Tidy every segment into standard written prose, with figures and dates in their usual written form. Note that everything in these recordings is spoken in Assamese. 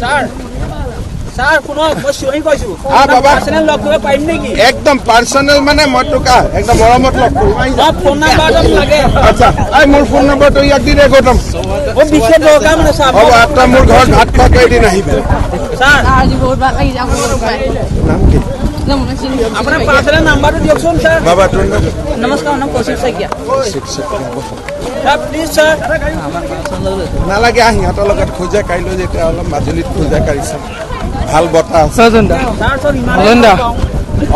স্যাৰ স্যাৰ শুনক মই সহি কৈছো বাবা পাৰ্সোনাল লগ কৰিব পাৰিম নেকি একদম পাৰ্সোনাল মানে মই তোকা একদম মৰমত লগ কৰিম ফোন নাম্বাৰটো লাগে আচ্ছা মোৰ ফোন নম্বৰটো ইয়াক দি দে গৌতম ও বিশেষ দৰকাৰ মানে স্যাৰ হ'ব আটা মোৰ ঘৰত ভাত খোৱাকে এদিন আহিবি স্যাৰ আজি বহুত ভাল লাগি যাব নাম কি আপোনাৰ পাৰ্সোনাল নাম্বাৰটো দিয়কচোন স্যাৰ বাবা তোৰ নাম নমস্কাৰ নাম Kaushik Saikia sir please sir নালাগে আহি সিহঁতৰ লগত খোজে কাইলৈ যেতিয়া অলপ মাজুলীত খোজে কাঢ়িছে ভাল বতাহ আছে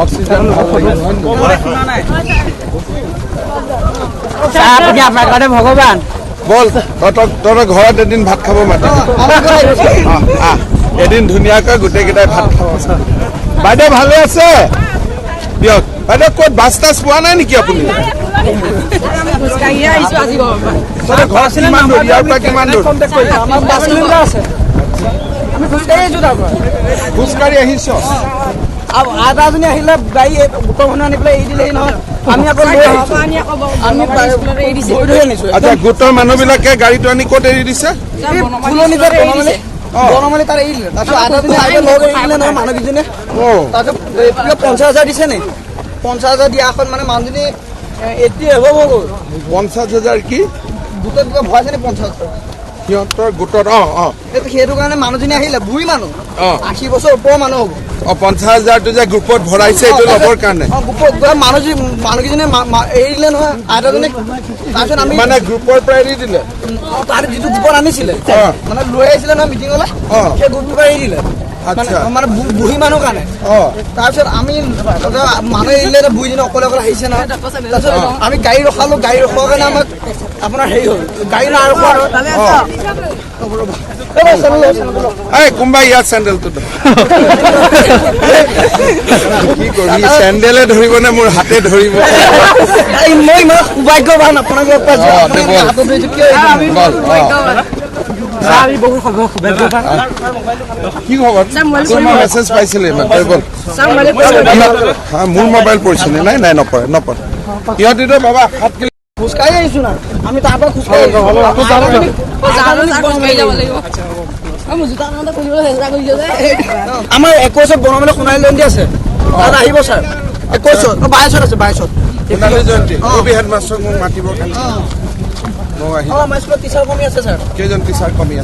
অক্সিজেন আপোনাৰ কাৰণে ভগৱান বল তহঁতৰ ঘৰত এদিন ভাত খাব মাতে এদিন ধুনীয়াকৈ গোটেইকেইটাই ভাত খাব বাইদেউ ভালে আছে দিয়ক বাইদেউ ক'ত বাছ তাছ পোৱা নাই নেকি আপুনি ঘৰত কিমান দূৰ ইয়াৰ পৰা কিমান দূৰ খোজকাঢ়ি আহিছ আদাজনী আহিলে গাড়ী গোটৰখন আনি পেলাই এৰি দিলেহি নহয় আমি আকৌ আচ্ছা গোটৰ মানুহবিলাকে গাড়ীটো আনি ক'ত এৰি দিছে বনমালী তাত এৰি দিলে তাৰপিছত আদাজনী আহিলে লগ এৰি দিলে নহয় মানুহকেইজনীয়ে তাৰপিছত 50,000 দিছে নি 50,000 দিয়াখন মানে মানুহজনী এতিয়া হ'ব গ'ল 50,000 কি গোটত কিবা ভৰাইছে নি 50,000 সিহঁতৰ গোটত সেইটো কাৰণে মানুহজনী আহিলে বুঢ়ী মানুহ 80 বছৰ ওপৰৰ মানুহ হ'ব 50,000টো যে গ্ৰুপত ভৰাইছে এইটো ল'বৰ কাৰণে মানুহকেইজনী এৰি দিলে নহয় আইতাজনীক তাৰপিছত আমি মানে গ্ৰুপৰ পৰা এৰি দিলে তাৰ যিটো গ্ৰুপত আনিছিলে মানে লৈ আহিছিলে নহয় মিটিঙলৈ সেই গ্ৰুপটোৰ পৰা এৰি দিলে মানে বুঢ়ী মানুহ কাৰণে তাৰপিছত আমি মানুহ এৰিলে বুঢ়ীজনী অকলে অকলে আহিছে নহয় তাৰপিছত আমি গাড়ী ৰখালো গাড়ী ৰখোৱাৰ কাৰণে আমাক আপোনাৰ হেৰি হ'ল গাড়ী নাই ৰখোৱা কোনোবা ইয়াৰ চেণ্ডেলটো কি কৰিবি চেণ্ডেলে ধৰিব নে মোৰ হাতে ধৰিব মই ইমান সৌভাগ্যৱান আপোনাক লগ পাইছো কি খবৰ মেছেজ পাইছিলে মোৰ মোবাইল পৰিছিলে নাই নাই নপৰে নপৰে সিহঁতিতো বাবা 7 কিলো খোজকাঢ়ি আহিছো না আমি তাৰ পৰা খোজকাঢ়ি আমাৰ 21ত বনমালী সোণালী জয়ন্তী আছে তাত আহিব ছাৰ 21ত 22ত আছে 22ত সোণালী জয়ন্তী কবি হেডমাষ্টৰক মোক মাতিবৰ কাৰণে আমাৰ স্কুলত টিচাৰ কমি আছে ছাৰ কেইজন টিচাৰ কমি আছে